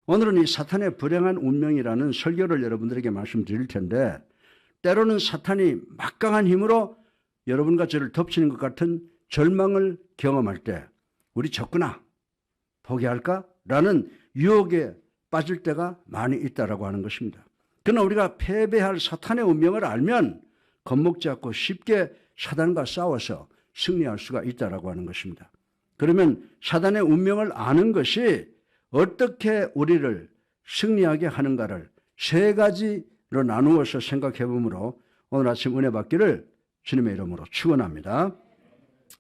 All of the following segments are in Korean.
오늘은 이 사탄의 불행한 운명이라는 설교를 여러분들에게 말씀드릴 텐데, 때로는 사탄이 막강한 힘으로 여러분과 저를 덮치는 것 같은 절망을 경험할 때 우리 접구나 포기할까? 라는 유혹에 빠질 때가 많이 있다라고 하는 것입니다. 그러나 우리가 패배할 사탄의 운명을 알면 겁먹지 않고 쉽게 사단과 싸워서 승리할 수가 있다라고 하는 것입니다. 그러면 사단의 운명을 아는 것이 어떻게 우리를 승리하게 하는가를 세 가지로 나누어서 생각해 보므로 오늘 아침 은혜 받기를 주님의 이름으로 축원합니다.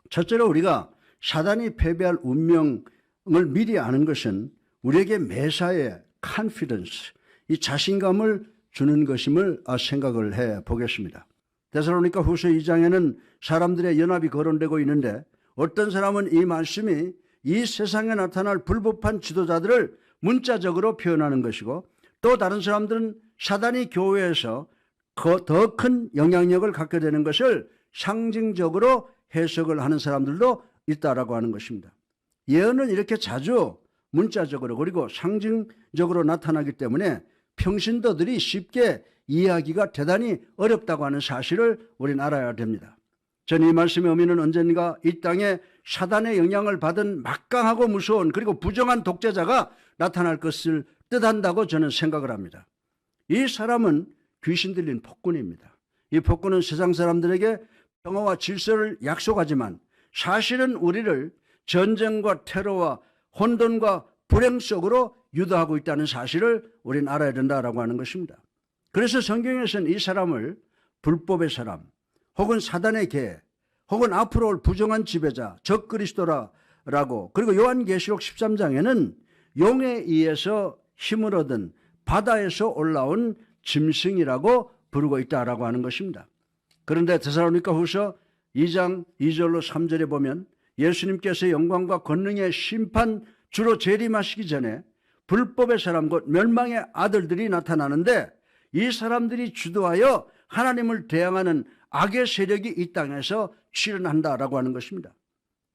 첫째로 우리가 사단이 패배할 운명을 미리 아는 것은 우리에게 매사에 confidence, 이 자신감을 주는 것임을 생각을 해 보겠습니다. 데살로니가 후서 2장에는 사람들의 연합이 거론되고 있는데, 어떤 사람은 이 말씀이 이 세상에 나타날 불법한 지도자들을 문자적으로 표현하는 것이고, 또 다른 사람들은 사단이 교회에서 더 큰 영향력을 갖게 되는 것을 상징적으로 해석을 하는 사람들도 있다라고 하는 것입니다. 예언은 이렇게 자주 문자적으로 그리고 상징적으로 나타나기 때문에 평신도들이 쉽게 이해하기가 대단히 어렵다고 하는 사실을 우리는 알아야 됩니다. 저는 이 말씀의 의미는 언젠가 이 땅에 사단의 영향을 받은 막강하고 무서운 그리고 부정한 독재자가 나타날 것을 뜻한다고 저는 생각을 합니다. 이 사람은 귀신 들린 폭군입니다. 이 폭군은 세상 사람들에게 평화와 질서를 약속하지만 사실은 우리를 전쟁과 테러와 혼돈과 불행 속으로 유도하고 있다는 사실을 우리는 알아야 된다라고 하는 것입니다. 그래서 성경에서는 이 사람을 불법의 사람, 혹은 사단의 개, 혹은 앞으로 올 부정한 지배자, 적그리스도라고, 그리고 요한계시록 13장에는 용에 의해서 힘을 얻은 바다에서 올라온 짐승이라고 부르고 있다라고 하는 것입니다. 그런데 데살로니가 후서 2장 2절로 3절에 보면 예수님께서 영광과 권능의 심판 주로 재림하시기 전에 불법의 사람 곧 멸망의 아들들이 나타나는데, 이 사람들이 주도하여 하나님을 대항하는 악의 세력이 이 땅에서 실현한다라고 하는 것입니다.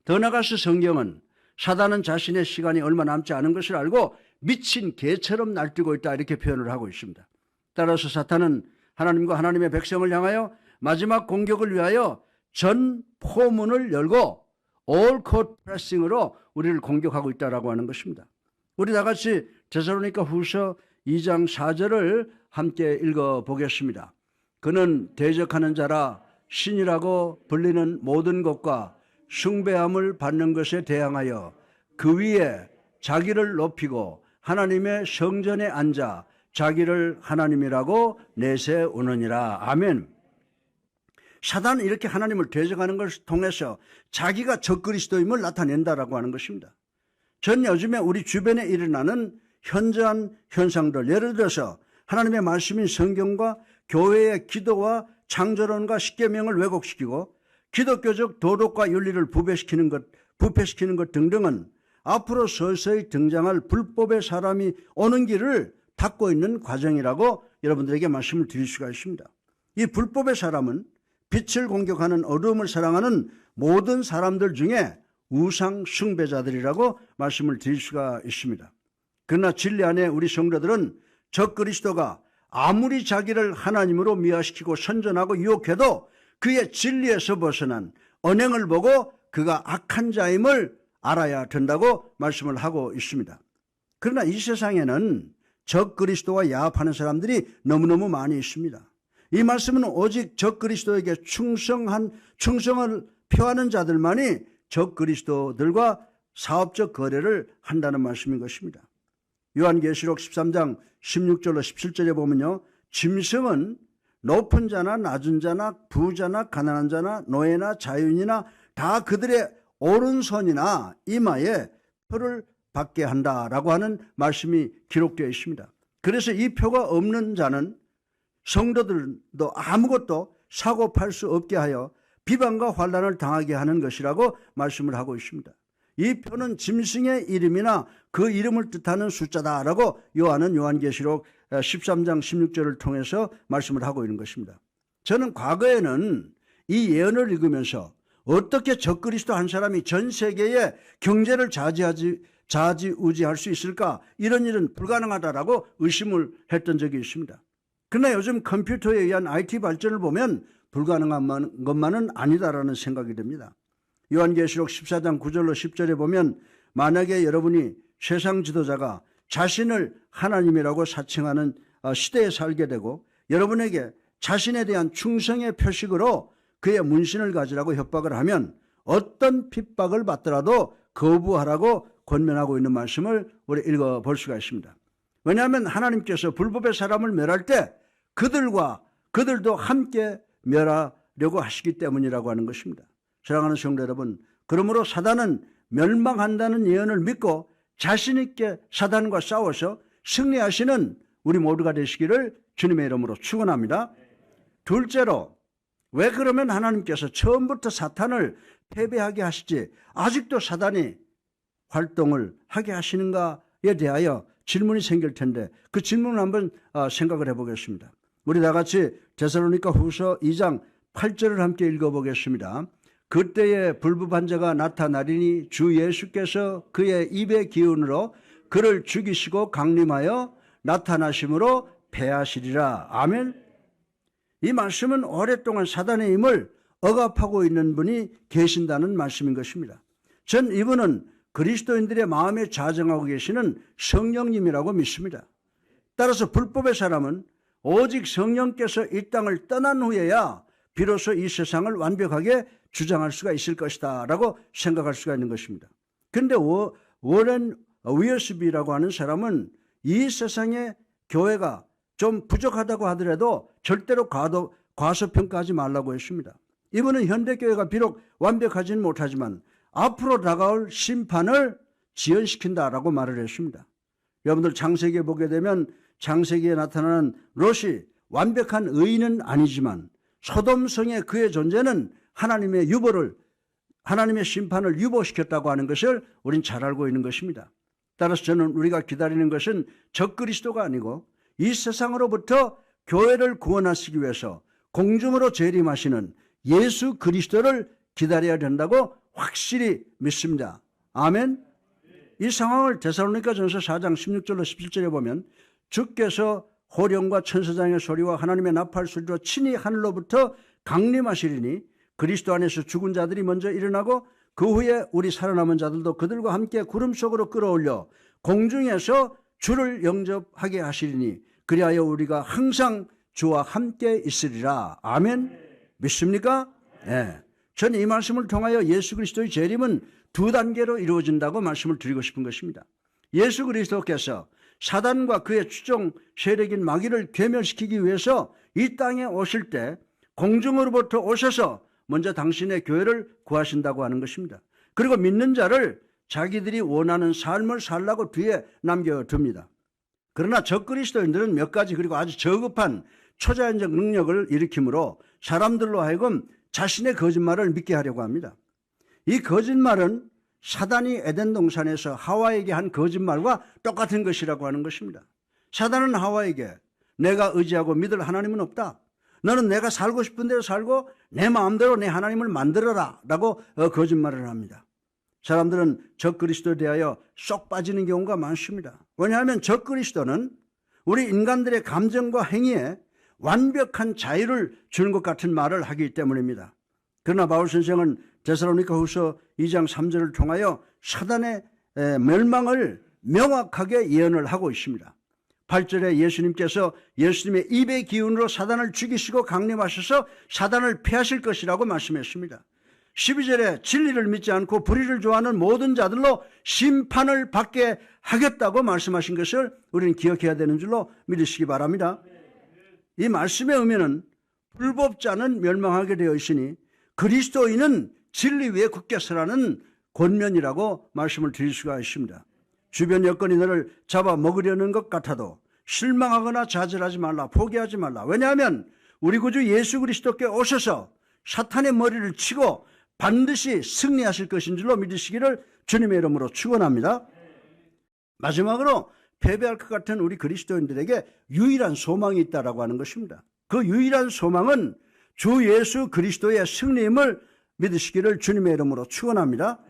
더 나아가서 성경은 사단은 자신의 시간이 얼마 남지 않은 것을 알고 미친 개처럼 날뛰고 있다, 이렇게 표현을 하고 있습니다. 따라서 사탄은 하나님과 하나님의 백성을 향하여 마지막 공격을 위하여 전 포문을 열고 all court pressing으로 우리를 공격하고 있다라고 하는 것입니다. 우리 다 같이 데살로니가 후서 2장 4절을 함께 읽어보겠습니다. 그는 대적하는 자라 신이라고 불리는 모든 것과 숭배함을 받는 것에 대항하여 그 위에 자기를 높이고 하나님의 성전에 앉아 자기를 하나님이라고 내세우느니라. 아멘. 사단은 이렇게 하나님을 대적하는 것을 통해서 자기가 적그리스도임을 나타낸다라고 하는 것입니다. 전 요즘에 우리 주변에 일어나는 현저한 현상들, 예를 들어서 하나님의 말씀인 성경과 교회의 기도와 창조론과 십계명을 왜곡시키고 기독교적 도덕과 윤리를 부패시키는 것 등등은 앞으로 서서히 등장할 불법의 사람이 오는 길을 닫고 있는 과정이라고 여러분들에게 말씀을 드릴 수가 있습니다. 이 불법의 사람은 빛을 공격하는 어두움을 사랑하는 모든 사람들 중에 우상 숭배자들이라고 말씀을 드릴 수가 있습니다. 그러나 진리 안에 우리 성도들은 적그리스도가 아무리 자기를 하나님으로 미화시키고 선전하고 유혹해도 그의 진리에서 벗어난 언행을 보고 그가 악한 자임을 알아야 된다고 말씀을 하고 있습니다. 그러나 이 세상에는 적그리스도와 야합하는 사람들이 너무너무 많이 있습니다. 이 말씀은 오직 적그리스도에게 충성을 표하는 자들만이 적그리스도들과 사업적 거래를 한다는 말씀인 것입니다. 요한계시록 13장 16절로 17절에 보면요, 짐승은 높은 자나 낮은 자나 부자나 가난한 자나 노예나 자유인이나 다 그들의 오른손이나 이마에 표를 받게 한다라고 하는 말씀이 기록되어 있습니다. 그래서 이 표가 없는 자는 성도들도 아무것도 사고 팔 수 없게 하여 비방과 환난을 당하게 하는 것이라고 말씀을 하고 있습니다. 이 표는 짐승의 이름이나 그 이름을 뜻하는 숫자다라고 요한은 요한계시록 13장 16절을 통해서 말씀을 하고 있는 것입니다. 저는 과거에는 이 예언을 읽으면서 어떻게 적그리스도 한 사람이 전 세계의 경제를 좌지우지할 수 있을까? 이런 일은 불가능하다라고 의심을 했던 적이 있습니다. 그러나 요즘 컴퓨터에 의한 IT 발전을 보면 불가능한 것만은 아니다라는 생각이 듭니다. 요한계시록 14장 9절로 10절에 보면 만약에 여러분이 세상 지도자가 자신을 하나님이라고 사칭하는 시대에 살게 되고 여러분에게 자신에 대한 충성의 표식으로 그의 문신을 가지라고 협박을 하면 어떤 핍박을 받더라도 거부하라고 권면하고 있는 말씀을 우리 읽어볼 수가 있습니다. 왜냐하면 하나님께서 불법의 사람을 멸할 때 그들도 함께 멸하려고 하시기 때문이라고 하는 것입니다. 사랑하는 성도 여러분, 그러므로 사단은 멸망한다는 예언을 믿고 자신 있게 사단과 싸워서 승리하시는 우리 모두가 되시기를 주님의 이름으로 축원합니다. 둘째로, 왜 그러면 하나님께서 처음부터 사탄을 패배하게 하시지 아직도 사단이 활동을 하게 하시는가에 대하여 질문이 생길 텐데 그 질문을 한번 생각을 해보겠습니다. 우리 다 같이 데살로니가 후서 2장 8절을 함께 읽어보겠습니다. 그때에 불법한 자가 나타나리니 주 예수께서 그의 입의 기운으로 그를 죽이시고 강림하여 나타나심으로 패하시리라. 아멘. 이 말씀은 오랫동안 사단의 힘을 억압하고 있는 분이 계신다는 말씀인 것입니다. 전 이분은 그리스도인들의 마음에 자정하고 계시는 성령님이라고 믿습니다. 따라서 불법의 사람은 오직 성령께서 이 땅을 떠난 후에야 비로소 이 세상을 완벽하게 주장할 수가 있을 것이다 라고 생각할 수가 있는 것입니다. 그런데 워렌 위어스비라고 하는 사람은 이 세상의 교회가 좀 부족하다고 하더라도 절대로 과소평가하지 말라고 했습니다. 이분은 현대교회가 비록 완벽하지는 못하지만 앞으로 다가올 심판을 지연시킨다라고 말을 했습니다. 여러분들 창세기에 보게 되면 창세기에 나타나는 롯이 완벽한 의인은 아니지만 소돔성의 그의 존재는 하나님의 심판을 유보시켰다고 하는 것을 우린 잘 알고 있는 것입니다. 따라서 저는 우리가 기다리는 것은 적그리스도가 아니고 이 세상으로부터 교회를 구원하시기 위해서 공중으로 재림하시는 예수 그리스도를 기다려야 된다고 확실히 믿습니다. 아멘. 이 상황을 데살로니가전서 4장 16절로 17절에 보면 주께서 호령과 천사장의 소리와 하나님의 나팔 소리로 친히 하늘로부터 강림하시리니 그리스도 안에서 죽은 자들이 먼저 일어나고 그 후에 우리 살아남은 자들도 그들과 함께 구름 속으로 끌어올려 공중에서 주를 영접하게 하시리니 그리하여 우리가 항상 주와 함께 있으리라. 아멘. 믿습니까? 네. 저는 이 말씀을 통하여 예수 그리스도의 재림은 두 단계로 이루어진다고 말씀을 드리고 싶은 것입니다. 예수 그리스도께서 사단과 그의 추종 세력인 마귀를 괴멸시키기 위해서 이 땅에 오실 때 공중으로부터 오셔서 먼저 당신의 교회를 구하신다고 하는 것입니다. 그리고 믿는 자를 자기들이 원하는 삶을 살라고 뒤에 남겨둡니다. 그러나 적그리스도인들은 몇 가지 그리고 아주 저급한 초자연적 능력을 일으키므로 사람들로 하여금 자신의 거짓말을 믿게 하려고 합니다. 이 거짓말은 사단이 에덴 동산에서 하와에게 한 거짓말과 똑같은 것이라고 하는 것입니다. 사단은 하와에게 내가 의지하고 믿을 하나님은 없다. 너는 내가 살고 싶은 대로 살고 내 마음대로 내 하나님을 만들어라 라고 거짓말을 합니다. 사람들은 적그리스도에 대하여 쏙 빠지는 경우가 많습니다. 왜냐하면 적그리스도는 우리 인간들의 감정과 행위에 완벽한 자유를 주는 것 같은 말을 하기 때문입니다. 그러나 바울 선생은 데살로니가 후서 2장 3절을 통하여 사단의 멸망을 명확하게 예언을 하고 있습니다. 8절에 예수님께서 예수님의 입의 기운으로 사단을 죽이시고 강림하셔서 사단을 패하실 것이라고 말씀했습니다. 12절에 진리를 믿지 않고 불의를 좋아하는 모든 자들로 심판을 받게 하겠다고 말씀하신 것을 우리는 기억해야 되는 줄로 믿으시기 바랍니다. 이 말씀의 의미는 불법자는 멸망하게 되어 있으니 그리스도인은 진리 위에 굳게 서라는 권면이라고 말씀을 드릴 수가 있습니다. 주변 여건이 너를 잡아먹으려는 것 같아도 실망하거나 좌절하지 말라, 포기하지 말라. 왜냐하면 우리 구주 예수 그리스도께 오셔서 사탄의 머리를 치고 반드시 승리하실 것인 줄로 믿으시기를 주님의 이름으로 축원합니다. 마지막으로 패배할 것 같은 우리 그리스도인들에게 유일한 소망이 있다라고 하는 것입니다. 그 유일한 소망은 주 예수 그리스도의 승리임을 믿으시기를 주님의 이름으로 축원합니다.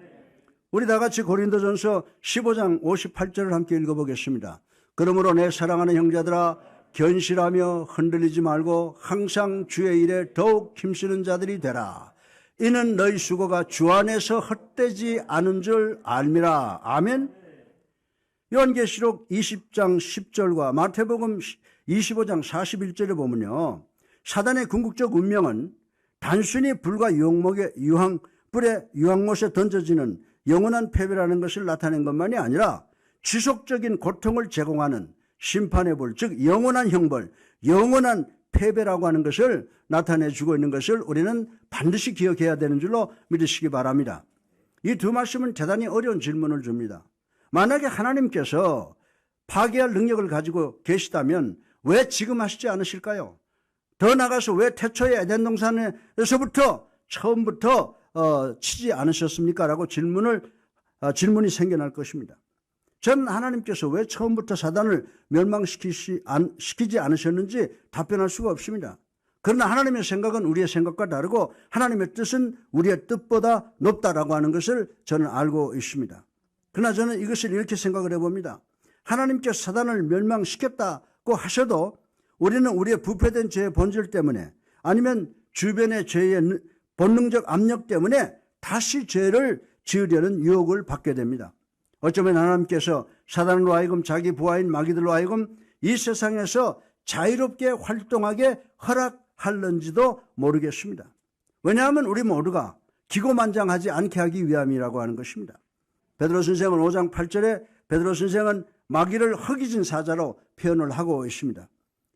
우리 다 같이 고린도전서 15장 58절을 함께 읽어보겠습니다. 그러므로 내 사랑하는 형제들아 견실하며 흔들리지 말고 항상 주의 일에 더욱 힘쓰는 자들이 되라. 이는 너희 수고가 주 안에서 헛되지 않은 줄 알미라. 아멘. 요한계시록 20장 10절과 마태복음 25장 41절에 보면요, 사단의 궁극적 운명은 단순히 불과 유황불의 유황못에 던져지는 영원한 패배라는 것을 나타낸 것만이 아니라 지속적인 고통을 제공하는 심판의 불, 즉 영원한 형벌, 영원한 패배라고 하는 것을 나타내주고 있는 것을 우리는 반드시 기억해야 되는 줄로 믿으시기 바랍니다. 이 두 말씀은 대단히 어려운 질문을 줍니다. 만약에 하나님께서 파괴할 능력을 가지고 계시다면 왜 지금 하시지 않으실까요? 더 나아가서 왜 태초의 에덴 동산에서부터 처음부터 치지 않으셨습니까? 라고 질문이 생겨날 것입니다. 저는 하나님께서 왜 처음부터 사단을 멸망시키지 않으셨는지 답변할 수가 없습니다. 그러나 하나님의 생각은 우리의 생각과 다르고 하나님의 뜻은 우리의 뜻보다 높다라고 하는 것을 저는 알고 있습니다. 그러나 저는 이것을 이렇게 생각을 해봅니다. 하나님께서 사단을 멸망시켰다고 하셔도 우리는 우리의 부패된 죄의 본질 때문에 아니면 주변의 죄의 본능적 압력 때문에 다시 죄를 지으려는 유혹을 받게 됩니다. 어쩌면 하나님께서 사단으로 하여금 자기 부하인 마귀들로 하여금 이 세상에서 자유롭게 활동하게 허락할는지도 모르겠습니다. 왜냐하면 우리 모두가 기고만장하지 않게 하기 위함이라고 하는 것입니다. 베드로 선생은 5장 8절에 베드로 선생은 마귀를 허기진 사자로 표현을 하고 있습니다.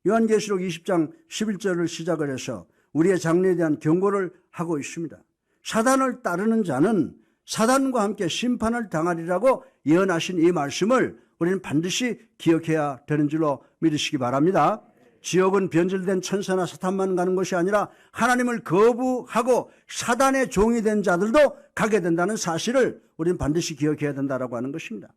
요한계시록 20장 11절을 시작을 해서 우리의 장래에 대한 경고를 하고 있습니다. 사단을 따르는 자는 사단과 함께 심판을 당하리라고 예언하신 이 말씀을 우리는 반드시 기억해야 되는 줄로 믿으시기 바랍니다. 지옥은 변질된 천사나 사탄만 가는 것이 아니라 하나님을 거부하고 사단의 종이 된 자들도 가게 된다는 사실을 우리는 반드시 기억해야 된다고 하는 것입니다.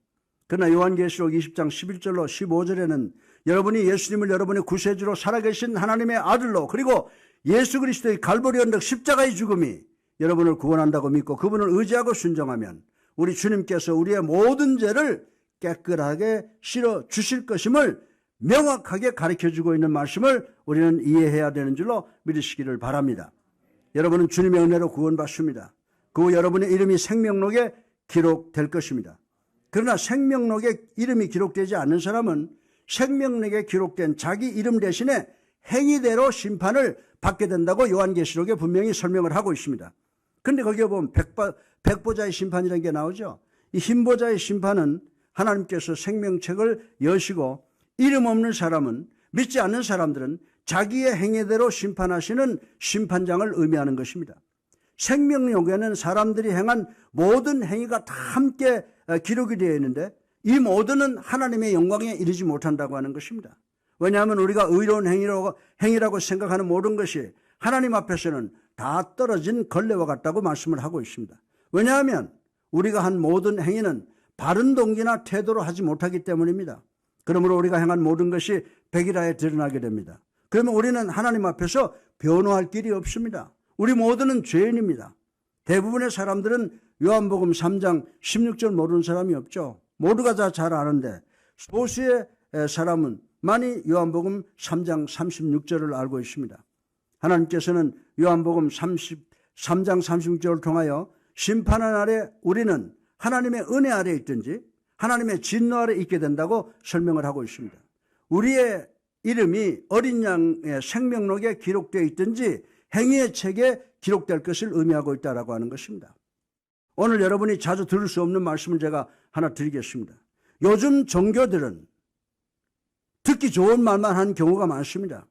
그러나 요한계시록 20장 11절로 15절에는 여러분이 예수님을 여러분의 구세주로 살아계신 하나님의 아들로 그리고 예수 그리스도의 갈보리 언덕 십자가의 죽음이 여러분을 구원한다고 믿고 그분을 의지하고 순종하면 우리 주님께서 우리의 모든 죄를 깨끗하게 씻어 주실 것임을 명확하게 가르쳐주고 있는 말씀을 우리는 이해해야 되는 줄로 믿으시기를 바랍니다. 여러분은 주님의 은혜로 구원받습니다. 그 후 여러분의 이름이 생명록에 기록될 것입니다. 그러나 생명록에 이름이 기록되지 않는 사람은 생명록에 기록된 자기 이름 대신에 행위대로 심판을 받게 된다고 요한계시록에 분명히 설명을 하고 있습니다. 그런데 거기에 보면 백보자의 심판이라는 게 나오죠. 이 흰보자의 심판은 하나님께서 생명책을 여시고 이름 없는 사람은, 믿지 않는 사람들은 자기의 행위대로 심판하시는 심판장을 의미하는 것입니다. 생명록에는 사람들이 행한 모든 행위가 다 함께 기록이 되어 있는데 이 모두는 하나님의 영광에 이르지 못한다고 하는 것입니다. 왜냐하면 우리가 의로운 행위라고 생각하는 모든 것이 하나님 앞에서는 다 떨어진 걸레와 같다고 말씀을 하고 있습니다. 왜냐하면 우리가 한 모든 행위는 바른 동기나 태도로 하지 못하기 때문입니다. 그러므로 우리가 행한 모든 것이 백일하에 드러나게 됩니다. 그러면 우리는 하나님 앞에서 변호할 길이 없습니다. 우리 모두는 죄인입니다. 대부분의 사람들은 요한복음 3장 16절 모르는 사람이 없죠. 모두가 다 잘 아는데 소수의 사람은 많이 요한복음 3장 36절을 알고 있습니다. 하나님께서는 요한복음 3장 36절을 통하여 심판의 날에 우리는 하나님의 은혜 아래에 있든지 하나님의 진노 아래에 있게 된다고 설명을 하고 있습니다. 우리의 이름이 어린 양의 생명록에 기록되어 있든지 행위의 책에 기록될 것을 의미하고 있다고 하는 것입니다. 오늘 여러분이 자주 들을 수 없는 말씀을 제가 하나 드리겠습니다. 요즘 종교들은 듣기 좋은 말만 하는 경우가 많습니다.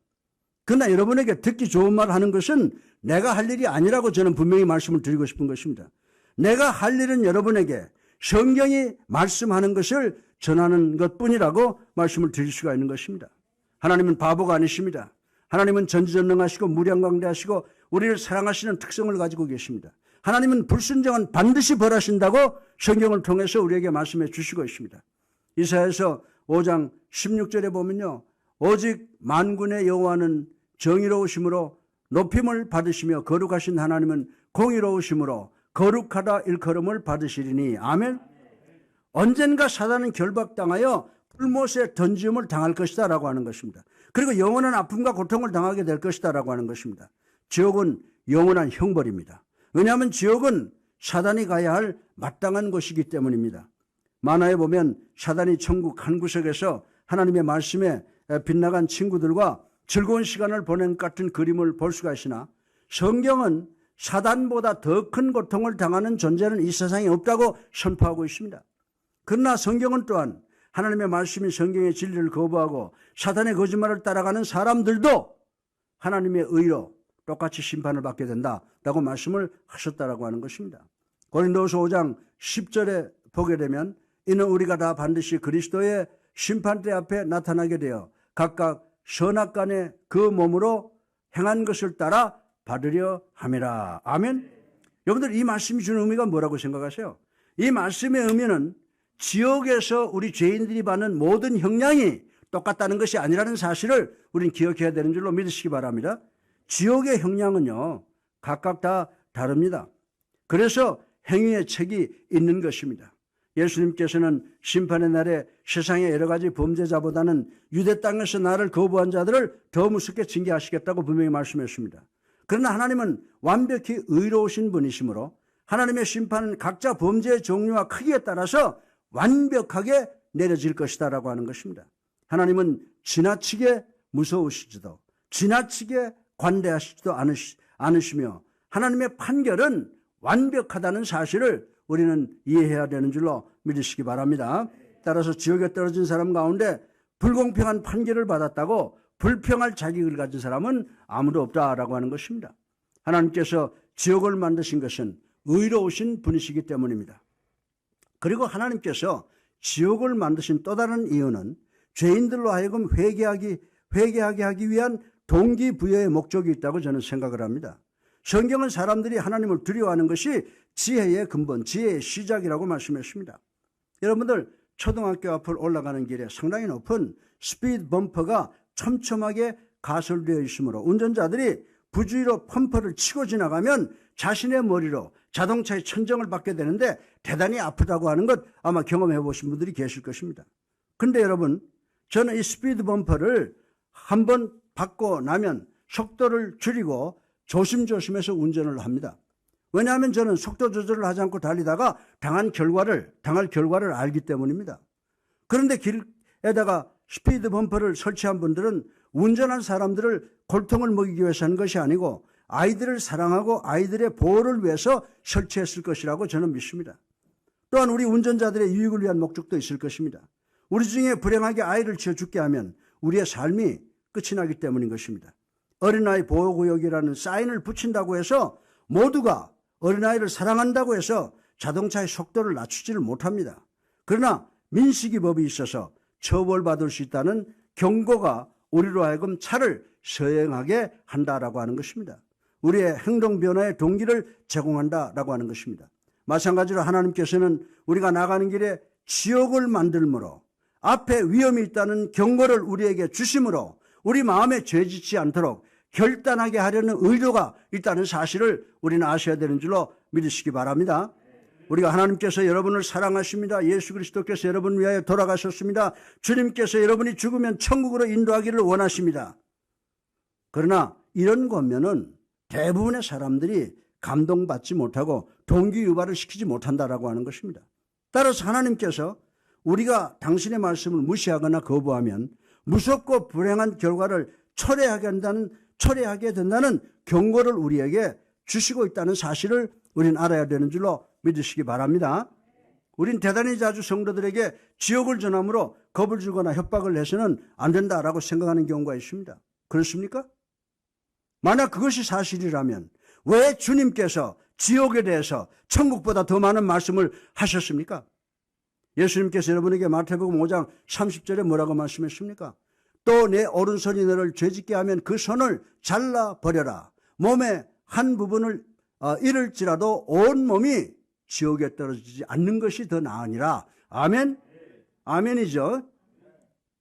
그러나 여러분에게 듣기 좋은 말 하는 것은 내가 할 일이 아니라고 저는 분명히 말씀을 드리고 싶은 것입니다. 내가 할 일은 여러분에게 성경이 말씀하는 것을 전하는 것뿐이라고 말씀을 드릴 수가 있는 것입니다. 하나님은 바보가 아니십니다. 하나님은 전지전능하시고 무량광대하시고 우리를 사랑하시는 특성을 가지고 계십니다. 하나님은 불순종은 반드시 벌하신다고 성경을 통해서 우리에게 말씀해 주시고 있습니다. 이사야서 5장 16절에 보면요, 오직 만군의 여호와는 정의로우심으로 높임을 받으시며 거룩하신 하나님은 공의로우심으로 거룩하다 일컬음을 받으시리니. 아멘. 언젠가 사단은 결박당하여 불못에 던짐을 당할 것이다 라고 하는 것입니다. 그리고 영원한 아픔과 고통을 당하게 될 것이다 라고 하는 것입니다. 지옥은 영원한 형벌입니다. 왜냐하면 지옥은 사단이 가야 할 마땅한 곳이기 때문입니다. 만화에 보면 사단이 천국 한 구석에서 하나님의 말씀에 빗나간 친구들과 즐거운 시간을 보낸 것 같은 그림을 볼 수가 있으나, 성경은 사단보다 더 큰 고통을 당하는 존재는 이 세상에 없다고 선포하고 있습니다. 그러나 성경은 또한 하나님의 말씀인 성경의 진리를 거부하고 사단의 거짓말을 따라가는 사람들도 하나님의 의로 똑같이 심판을 받게 된다라고 말씀을 하셨다라고 하는 것입니다. 고린도후서 5장 10절에 보게 되면, 이는 우리가 다 반드시 그리스도의 심판대 앞에 나타나게 되어 각각 선악간에 그 몸으로 행한 것을 따라 받으려 함이라. 아멘. 여러분들, 이 말씀이 주는 의미가 뭐라고 생각하세요? 이 말씀의 의미는 지옥에서 우리 죄인들이 받는 모든 형량이 똑같다는 것이 아니라는 사실을 우리는 기억해야 되는 줄로 믿으시기 바랍니다. 지옥의 형량은요, 각각 다 다릅니다. 그래서 행위의 책이 있는 것입니다. 예수님께서는 심판의 날에 세상의 여러 가지 범죄자보다는 유대 땅에서 나를 거부한 자들을 더 무섭게 징계하시겠다고 분명히 말씀했습니다. 그러나 하나님은 완벽히 의로우신 분이시므로 하나님의 심판은 각자 범죄의 종류와 크기에 따라서 완벽하게 내려질 것이다 라고 하는 것입니다. 하나님은 지나치게 무서우시지도 지나치게 관대하시지도 않으시며 하나님의 판결은 완벽하다는 사실을 우리는 이해해야 되는 줄로 믿으시기 바랍니다. 따라서 지옥에 떨어진 사람 가운데 불공평한 판결을 받았다고 불평할 자격을 가진 사람은 아무도 없다라고 하는 것입니다. 하나님께서 지옥을 만드신 것은 의로우신 분이시기 때문입니다. 그리고 하나님께서 지옥을 만드신 또 다른 이유는 죄인들로 하여금 회개하게 하기 위한 동기부여의 목적이 있다고 저는 생각을 합니다. 성경은 사람들이 하나님을 두려워하는 것이 지혜의 근본, 지혜의 시작이라고 말씀했습니다. 여러분들, 초등학교 앞을 올라가는 길에 상당히 높은 스피드 범퍼가 촘촘하게 가설되어 있으므로 운전자들이 부주의로 범퍼를 치고 지나가면 자신의 머리로 자동차의 천정을 받게 되는데 대단히 아프다고 하는 것 아마 경험해 보신 분들이 계실 것입니다. 그런데 여러분, 저는 이 스피드 범퍼를 한번 받고 나면 속도를 줄이고 조심조심해서 운전을 합니다. 왜냐하면 저는 속도 조절을 하지 않고 달리다가 당할 결과를 알기 때문입니다. 그런데 길에다가 스피드 범퍼를 설치한 분들은 운전한 사람들을 골통을 먹이기 위해서 하는 것이 아니고 아이들을 사랑하고 아이들의 보호를 위해서 설치했을 것이라고 저는 믿습니다. 또한 우리 운전자들의 유익을 위한 목적도 있을 것입니다. 우리 중에 불행하게 아이를 지어 죽게 하면 우리의 삶이 끝이 나기 때문인 것입니다. 어린아이 보호구역이라는 사인을 붙인다고 해서 모두가 어린아이를 사랑한다고 해서 자동차의 속도를 낮추지를 못합니다. 그러나 민식이법이 있어서 처벌받을 수 있다는 경고가 우리로 하여금 차를 서행하게 한다라고 하는 것입니다. 우리의 행동 변화의 동기를 제공한다라고 하는 것입니다. 마찬가지로 하나님께서는 우리가 나가는 길에 지옥을 만들므로 앞에 위험이 있다는 경고를 우리에게 주심으로 우리 마음에 죄짓지 않도록 결단하게 하려는 의도가 있다는 사실을 우리는 아셔야 되는 줄로 믿으시기 바랍니다. 우리가 하나님께서 여러분을 사랑하십니다. 예수 그리스도께서 여러분을 위하여 돌아가셨습니다. 주님께서 여러분이 죽으면 천국으로 인도하기를 원하십니다. 그러나 이런 거면은 대부분의 사람들이 감동받지 못하고 동기유발을 시키지 못한다라고 하는 것입니다. 따라서 하나님께서 우리가 당신의 말씀을 무시하거나 거부하면 무섭고 불행한 결과를 초래하게 된다는 경고를 우리에게 주시고 있다는 사실을 우리는 알아야 되는 줄로 믿으시기 바랍니다. 우린 대단히 자주 성도들에게 지옥을 전함으로 겁을 주거나 협박을 해서는 안 된다라고 생각하는 경우가 있습니다. 그렇습니까? 만약 그것이 사실이라면 왜 주님께서 지옥에 대해서 천국보다 더 많은 말씀을 하셨습니까? 예수님께서 여러분에게 마태복음 5장 30절에 뭐라고 말씀했습니까? 또 내 오른손이 너를 죄짓게 하면 그 손을 잘라버려라. 몸의 한 부분을 잃을지라도 온 몸이 지옥에 떨어지지 않는 것이 더 나으니라. 아멘? 아멘이죠.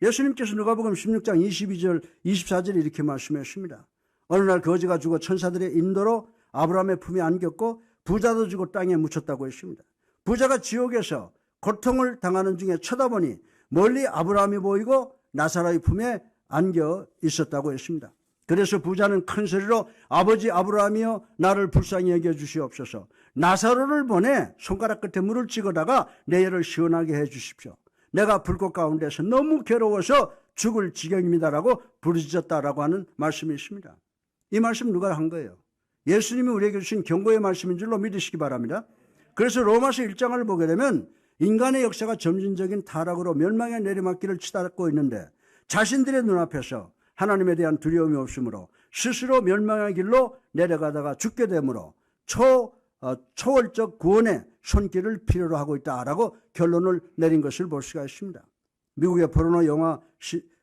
예수님께서 누가복음 16장 22절 24절에 이렇게 말씀하십니다. 어느 날 거지가 죽어 천사들의 인도로 아브라함의 품에 안겼고 부자도 주고 땅에 묻혔다고 했습니다. 부자가 지옥에서 고통을 당하는 중에 쳐다보니 멀리 아브라함이 보이고 나사로의 품에 안겨 있었다고 했습니다. 그래서 부자는 큰 소리로 아버지 아브라함이여 나를 불쌍히 여겨 주시옵소서. 나사로를 보내 손가락 끝에 물을 찍어다가 내 혀를 시원하게 해 주십시오. 내가 불꽃 가운데서 너무 괴로워서 죽을 지경입니다라고 부르짖었다라고 하는 말씀이 있습니다. 이 말씀 누가 한 거예요? 예수님이 우리에게 주신 경고의 말씀인 줄로 믿으시기 바랍니다. 그래서 로마서 1장을 보게 되면 인간의 역사가 점진적인 타락으로 멸망의 내리막길을 치닫고 있는데 자신들의 눈앞에서 하나님에 대한 두려움이 없으므로 스스로 멸망의 길로 내려가다가 죽게 되므로 초월적 구원의 손길을 필요로 하고 있다라고 결론을 내린 것을 볼 수가 있습니다. 미국의 포르노 영화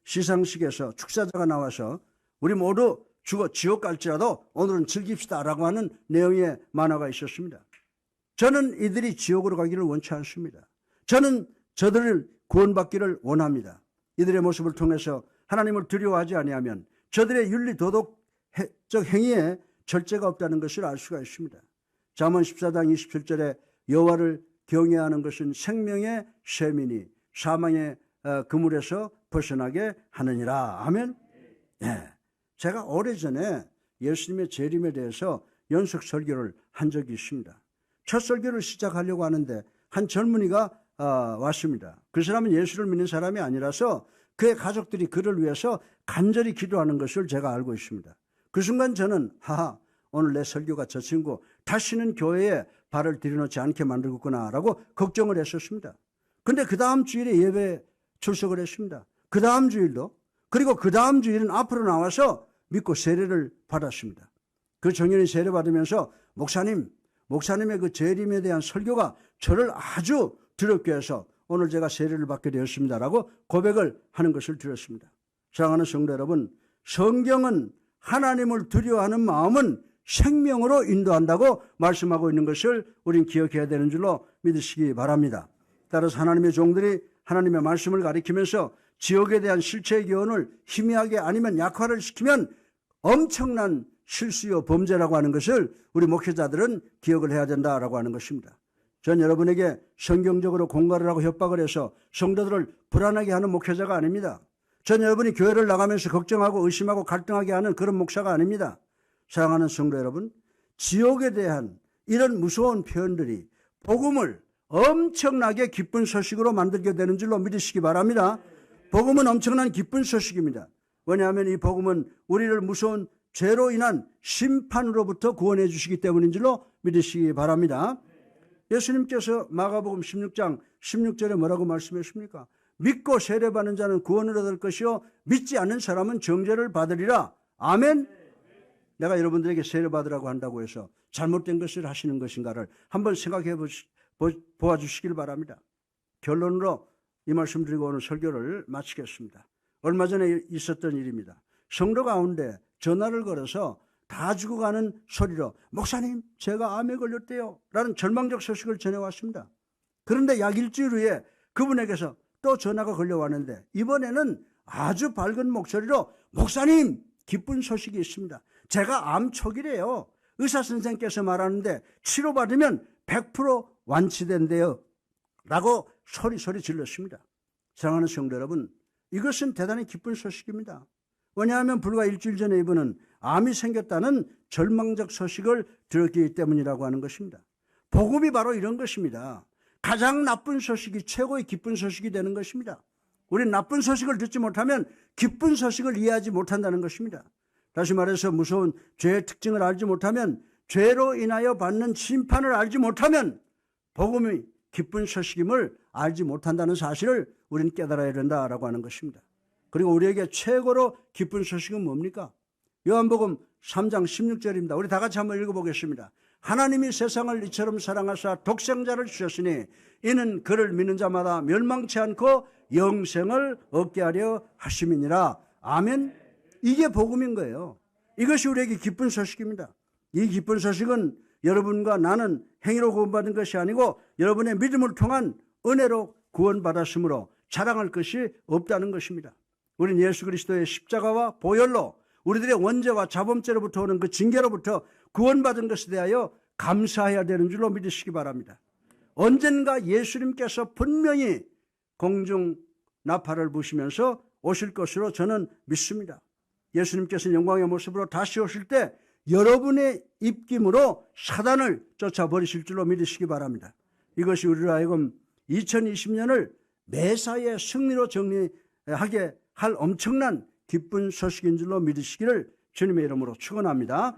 시상식에서 축사자가 나와서 우리 모두 죽어 지옥 갈지라도 오늘은 즐깁시다라고 하는 내용의 만화가 있었습니다. 저는 이들이 지옥으로 가기를 원치 않습니다. 저는 저들을 구원받기를 원합니다. 이들의 모습을 통해서 하나님을 두려워하지 아니하면 저들의 윤리 도덕적 행위에 절제가 없다는 것을 알 수가 있습니다. 잠언 14장 27절에 여호와를 경외하는 것은 생명의 셈이니 사망의 그물에서 벗어나게 하느니라. 아멘. 네. 제가 오래전에 예수님의 재림에 대해서 연속 설교를 한 적이 있습니다. 첫 설교를 시작하려고 하는데 한 젊은이가 왔습니다. 그 사람은 예수를 믿는 사람이 아니라서 그의 가족들이 그를 위해서 간절히 기도하는 것을 제가 알고 있습니다. 그 순간 저는 오늘 내 설교가 저 친구 다시는 교회에 발을 들여놓지 않게 만들겠구나라고 걱정을 했었습니다. 그런데 그 다음 주일에 예배에 출석을 했습니다. 그 다음 주일도, 그리고 그 다음 주일은 앞으로 나와서 믿고 세례를 받았습니다. 그 청년이 세례 받으면서 목사님의 그 재림에 대한 설교가 저를 아주 두렵게 해서 오늘 제가 세례를 받게 되었습니다라고 고백을 하는 것을 들었습니다. 사랑하는 성도 여러분, 성경은 하나님을 두려워하는 마음은 생명으로 인도한다고 말씀하고 있는 것을 우린 기억해야 되는 줄로 믿으시기 바랍니다. 따라서 하나님의 종들이 하나님의 말씀을 가리키면서 지옥에 대한 실체의 교훈을 희미하게 아니면 약화를 시키면 엄청난 실수요 범죄라고 하는 것을 우리 목회자들은 기억을 해야 된다라고 하는 것입니다. 전 여러분에게 성경적으로 공갈을 하고 협박을 해서 성도들을 불안하게 하는 목회자가 아닙니다. 전 여러분이 교회를 나가면서 걱정하고 의심하고 갈등하게 하는 그런 목사가 아닙니다. 사랑하는 성도 여러분, 지옥에 대한 이런 무서운 표현들이 복음을 엄청나게 기쁜 소식으로 만들게 되는 줄로 믿으시기 바랍니다. 복음은 엄청난 기쁜 소식입니다. 왜냐하면 이 복음은 우리를 무서운 죄로 인한 심판으로부터 구원해 주시기 때문인 줄로 믿으시기 바랍니다. 예수님께서 마가복음 16장 16절에 뭐라고 말씀하십니까? 믿고 세례받는 자는 구원을 얻을 것이요 믿지 않는 사람은 정죄를 받으리라. 아멘. 내가 여러분들에게 세례받으라고 한다고 해서 잘못된 것을 하시는 것인가를 한번 생각해 보아주시길 바랍니다. 결론으로 이 말씀 드리고 오늘 설교를 마치겠습니다. 얼마 전에 있었던 일입니다. 성도 가운데 전화를 걸어서 다 죽어가는 소리로 목사님 제가 암에 걸렸대요 라는 절망적 소식을 전해왔습니다. 그런데 약 일주일 후에 그분에게서 또 전화가 걸려왔는데 이번에는 아주 밝은 목소리로 목사님 기쁜 소식이 있습니다. 제가 암 초기래요. 의사선생님께서 말하는데 치료받으면 100% 완치된대요 라고 소리 질렀습니다. 사랑하는 성도 여러분, 이것은 대단히 기쁜 소식입니다. 왜냐하면 불과 일주일 전에 이분은 암이 생겼다는 절망적 소식을 들었기 때문이라고 하는 것입니다. 복음이 바로 이런 것입니다. 가장 나쁜 소식이 최고의 기쁜 소식이 되는 것입니다. 우리는 나쁜 소식을 듣지 못하면 기쁜 소식을 이해하지 못한다는 것입니다. 다시 말해서 무서운 죄의 특징을 알지 못하면, 죄로 인하여 받는 심판을 알지 못하면 복음이 기쁜 소식임을 알지 못한다는 사실을 우리는 깨달아야 된다라고 하는 것입니다. 그리고 우리에게 최고로 기쁜 소식은 뭡니까? 요한복음 3장 16절입니다. 우리 다 같이 한번 읽어보겠습니다. 하나님이 세상을 이처럼 사랑하사 독생자를 주셨으니 이는 그를 믿는 자마다 멸망치 않고 영생을 얻게 하려 하심이니라. 아멘. 이게 복음인 거예요. 이것이 우리에게 기쁜 소식입니다. 이 기쁜 소식은 여러분과 나는 행위로 구원받은 것이 아니고 여러분의 믿음을 통한 은혜로 구원받았으므로 자랑할 것이 없다는 것입니다. 우리는 예수 그리스도의 십자가와 보혈로 우리들의 원죄와 자범죄로부터 오는 그 징계로부터 구원받은 것에 대하여 감사해야 되는 줄로 믿으시기 바랍니다. 언젠가 예수님께서 분명히 공중 나팔을 부시면서 오실 것으로 저는 믿습니다. 예수님께서는 영광의 모습으로 다시 오실 때 여러분의 입김으로 사단을 쫓아버리실 줄로 믿으시기 바랍니다. 이것이 우리로 하여금 2020년을 매사에 승리로 정리하게 할 엄청난 기쁜 소식인 줄로 믿으시기를 주님의 이름으로 축원합니다.